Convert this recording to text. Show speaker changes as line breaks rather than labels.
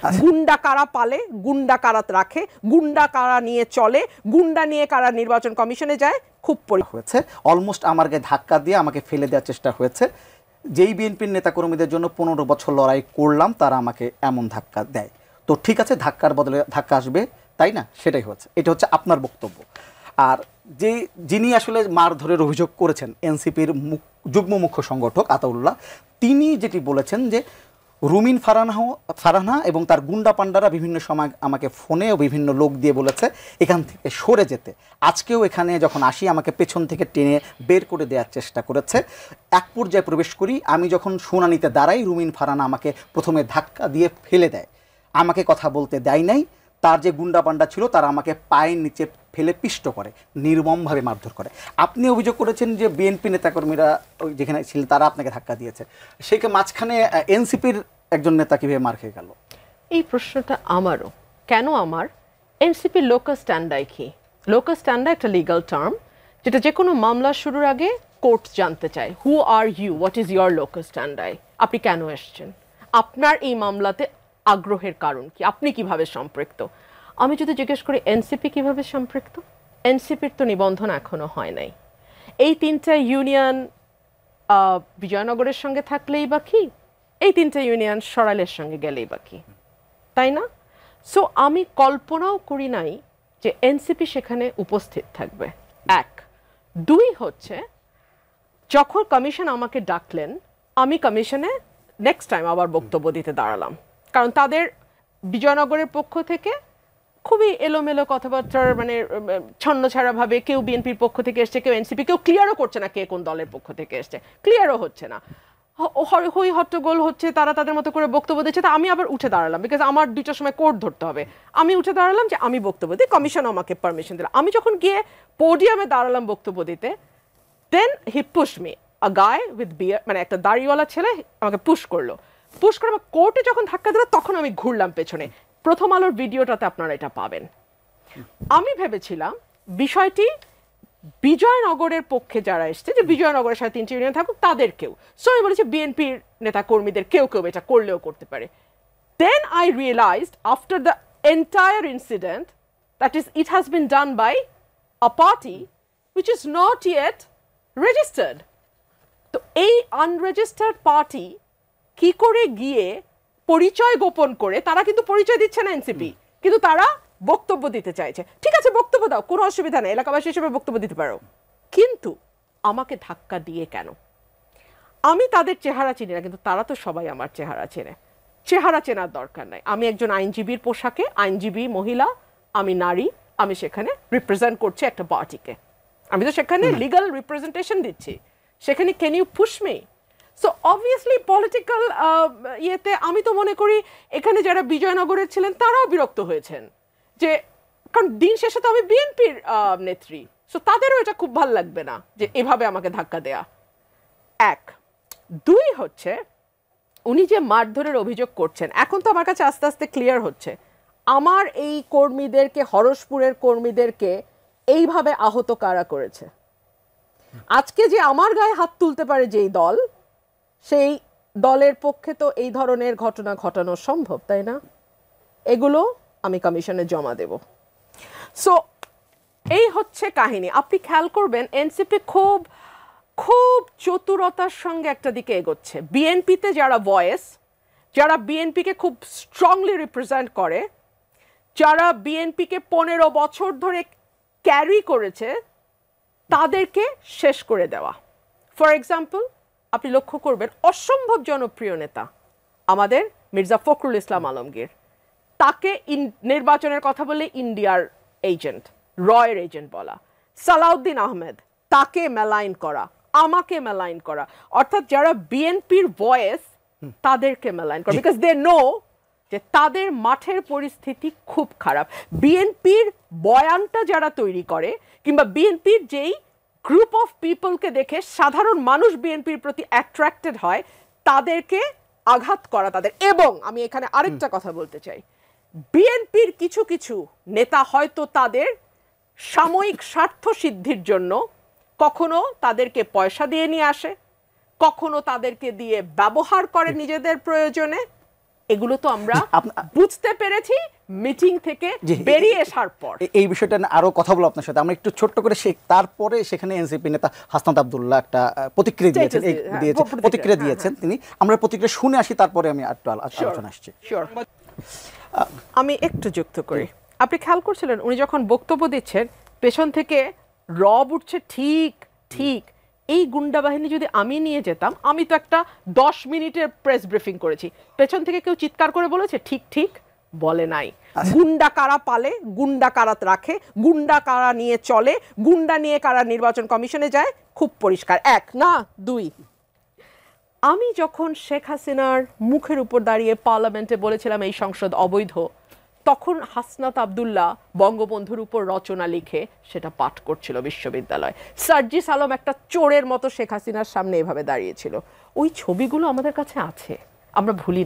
গুন্ডা কারা পালে, গুন্ডা কারা রাখে, গুন্ডা কারা নিয়ে চলে, গুন্ডা নিয়ে কারা নির্বাচন কমিশনে যায়, খুব
হয়েছে। অলমোস্ট আমার গায়ে ধাক্কা দিয়ে আমাকে ফেলে দেওয়ার চেষ্টা হয়েছে। যেই বিএনপির নেতাকর্মীদের জন্য 15 বছর লড়াই করলাম তারা আমাকে এমন ধাক্কা দেয়। তো ঠিক আছে, ধাক্কার বদলে ধাক্কা আসবে, তাই না? সেটাই হচ্ছে, এটা হচ্ছে আপনার বক্তব্য। আর যিনি আসলে মারধরের অভিযোগ করেছেন এনসিপির যুগ্ম মুখ্য সংগঠক আতাউল্লাহ, তিনি যেটি বলেছেন যে রুমিন ফারহানা এবং তার গুন্ডা পান্ডারা বিভিন্ন সময় আমাকে ফোনে ও বিভিন্ন লোক দিয়ে বলেছে এখান থেকে সরে যেতে। আজকেও এখানে যখন আসি আমাকে পেছন থেকে টেনে বের করে দেওয়ার চেষ্টা করেছে। এক পর্যায়ে প্রবেশ করি, আমি যখন শুনানিতে দাঁড়াই রুমিন ফারহানা আমাকে প্রথমে ধাক্কা দিয়ে ফেলে দেয়, আমাকে কথা বলতে দেয় নাই। তার যে গুন্ডা পান্ডা ছিল তারা আমাকে পায়ের নিচে ফেলে পিষ্ট করে, নির্মমভাবে মারধর করে। আপনি অভিযোগ করেছেন যে বিএনপি নেতাকর্মীরা যেখানে ছিল তারা আপনাকে ধাক্কা দিয়েছে, সেকে মাঝখানে এনসিপির একজন নেতা কীভাবে মার খেয়ে গেল?
এই প্রশ্নটা আমারও। কেন আমার? এনসিপির লোকাস স্ট্যান্ডাই কি? লোকাস স্ট্যান্ডা একটা লিগাল টার্ম যেটা যে কোনো মামলা শুরুর আগে কোর্ট জানতে চায়, who are you, what is your locus standi, আপনি কেন এসছেন, আপনার এই মামলাতে আগ্রহের কারণ কি, আপনি কিভাবে সম্পৃক্ত। আমি যদি জিজ্ঞেস করি এনসিপি কিভাবে সম্পৃক্ত, এনসিপির তো নিবন্ধন এখনো হয় নাই। এই তিনটা ইউনিয়ন বিজয়নগরের সঙ্গে থাকলেই বা কি, এই তিনটা ইউনিয়ন সরাইলের সঙ্গে গেলেই বা কি, তাই না? সো আমি কল্পনাও করি নাই যে এনসিপি সেখানে উপস্থিত থাকবে। এক। দুই হচ্ছে, যখন কমিশন আমাকে ডাকলেন আমি কমিশনে নেক্সট টাইম আবার বক্তব্য দিতে দাঁড়ালাম, কারণ তাদের বিজয়নগরের পক্ষ থেকে খুবই এলোমেলো কথাবার্তার, মানে ছন্নছাড়াভাবে কেউ বিএনপির পক্ষ থেকে এসছে, কেউ এনসিপি, কেউ ক্লিয়ারও করছে না কে কোন দলের পক্ষ থেকে এসছে, ক্লিয়ারও হচ্ছে না, হই হট্টগোল হচ্ছে, তারা তাদের মতো করে বক্তব্য দিচ্ছে। তা আমি আবার উঠে দাঁড়ালাম, বিকজ আমার 2টার সময় কোর্ট ধরতে হবে। আমি উঠে দাঁড়ালাম যে আমি বক্তব্য দিই, কমিশন আমাকে পারমিশন দিল। আমি যখন গিয়ে পোডিয়ামে দাঁড়ালাম বক্তব্য দিতে, দেন হি পুশ মি, আ গায় উইথ বিয়ার, মানে একটা দাড়িওয়ালা ছেলে আমাকে পুশ করলো। পুশ করে আমার কোর্টে যখন ধাক্কা দিল তখন আমি ঘুরলাম পেছনে। প্রথম আলোর ভিডিওটাতে আপনারা এটা পাবেন। আমি ভেবেছিলাম বিষয়টি বিজয়নগরের পক্ষে যারা এসছে, যে বিজয়নগরের সাথে 3টি ইউনিয়ন থাকুক তাদেরকেও, সো আমি বলেছি বিএনপির নেতা কর্মীদের কেউ কেউ এটা করলেও করতে পারে। Then I realised after the entire incident that is it has been done by a party which is not yet registered. তো এই আনরেজিস্টার্ড পার্টি কি করে গিয়ে পরিচয় গোপন করে, তারা কিন্তু পরিচয় দিচ্ছে না এনসিপি, কিন্তু তারা বক্তব্য দিতে চাইছে। ঠিক আছে, বক্তব্য দাও, কোনো অসুবিধা নেই, এলাকাবাসী হিসেবে বক্তব্য দিতে পারো, কিন্তু আমাকে ধাক্কা দিয়ে কেন? আমি তাদের চেহারা চিনি না, কিন্তু তারা তো সবাই আমার চেহারা চেনে। চেহারা চেনার দরকার নাই। আমি একজন আইনজীবীর পোশাকে, আইনজীবী মহিলা, আমি নারী, আমি সেখানে রিপ্রেজেন্ট করছি একটা পার্টিকে, আমি তো সেখানে লিগাল রিপ্রেজেন্টেশন দিচ্ছি, সেখানে can you push me? So obviously political ইয়েতে আমি তো মনে করি এখানে যারা বিজয়নগরের ছিলেন তারাও বিরক্ত হয়েছেন, যে কারণ দিন শেষে তো আমি বিএনপির নেত্রী, সো তাদেরও এটা খুব ভালো লাগবে না যে এভাবে আমাকে ধাক্কা দেয়া। এক। দুই হচ্ছে, উনি যে মারধরের অভিযোগ করছেন, এখন তো আমার কাছে আস্তে আস্তে ক্লিয়ার হচ্ছে আমার এই কর্মীদেরকে, হরসপুরের কর্মীদেরকে এইভাবে আহত কারা করেছে। আজকে যে আমার গায়ে হাত তুলতে পারে যেই দল, সেই দলের পক্ষে তো এই ধরনের ঘটনা ঘটানো সম্ভব, তাই না? এগুলো আমি কমিশনে জমা দেব। সো এই হচ্ছে কাহিনী। আপনি খেয়াল করবেন এনসিপি খুব খুব চতুরতার সঙ্গে একটা দিকে এগোচ্ছে। বিএনপিতে যারা ভয়েস, যারা বিএনপিকে খুব স্ট্রংলি রিপ্রেজেন্ট করে, যারা বিএনপিকে 15 বছর ধরে ক্যারি করেছে, তাদেরকে শেষ করে দেওয়া। ফর এক্সাম্পল, আপনি লক্ষ্য করবেন অসম্ভব জনপ্রিয় নেতা আমাদের মির্জা ফখরুল ইসলাম আলমগীর, তাকে নির্বাচনের কথা বলে ইন্ডিয়ার এজেন্ট, রয়ের এজেন্ট বলা। সালাউদ্দিন আহমেদ, তাকে মেলাইন করা, আমাকে মেলাইন করা, অর্থাৎ যারা বিএনপির ভয়েস তাদেরকে মেলাইন করা, বিকজ দে নো যে তাদের মাঠের পরিস্থিতি খুব খারাপ। বিএনপির বয়ানটা যারা তৈরি করে, কিংবা বিএনপির যেই গ্রুপ অফ পিপলকে দেখে সাধারণ মানুষ বিএনপির প্রতি অ্যাট্রাক্টেড হয়, তাদেরকে আঘাত করা তাদের। এবং আমি এখানে আরেকটা কথা বলতে চাই, বিএনপির কিছু কিছু নেতা হয়তো তাদের সাময়িক স্বার্থ সিদ্ধির জন্য কখনো তাদেরকে পয়সা দিয়ে নিয়ে আসে, কখনো তাদেরকে দিয়ে ব্যবহার করে নিজেদের প্রয়োজনে, এগুলো তো আমরা
আপনা-
বুঝতে পেরেছি মিটিং থেকে
জি,
বেরিয়ে আসার পর।
এই বিষয়টা নিয়ে আরো কথা বলবো আপনার সাথে। আমরা একটু ছোট্ট করে তারপরে সেখানে এনসিপি নেতা হাসনাত আব্দুল্লাহ একটা প্রতিক্রিয়া দিয়েছেন, প্রতিক্রিয়া দিয়েছেন তিনি। আমরা প্রতিক্রিয়া শুনে আসি, তারপরে আমি একটু আলোচনা আসছি।
Sure. আমি একটু যুক্ত করি। আপনি খেয়াল করছিলেন উনি যখন বক্তব্য দিচ্ছেন পেছন থেকে রব উঠছে, ঠিক ঠিক। এই গুন্ডা বাহিনী যদি আমি নিয়ে যেতাম, আমি তো একটা 10 মিনিটের প্রেস ব্রিফিং করেছি, পেছন থেকে কেউ চিৎকার করে বলেছে ঠিক ঠিক? বলে নাই। গুন্ডা কারা পালে, গুন্ডা কারা রাখে, গুন্ডা কারা নিয়ে চলে, গুন্ডা নিয়ে কারা নির্বাচন কমিশনে যায়, খুব পরিষ্কার। 1 না 2, আমি যখন শেখ হাসিনার মুখের উপর দাঁড়িয়ে পার্লামেন্টে বলেছিলাম এই সংসদ অবৈধ, তখন হাসনাত আব্দুল্লাহ বঙ্গবন্ধুর উপর রচনা লিখে সেটা পাঠ করছিল বিশ্ববিদ্যালয়। সার্জিস আলম একটা চোরের মতো শেখ হাসিনার সামনে এভাবে দাঁড়িয়েছিল। ওই ছবিগুলো আমাদের কাছে আছে, আমরা ভুলি না।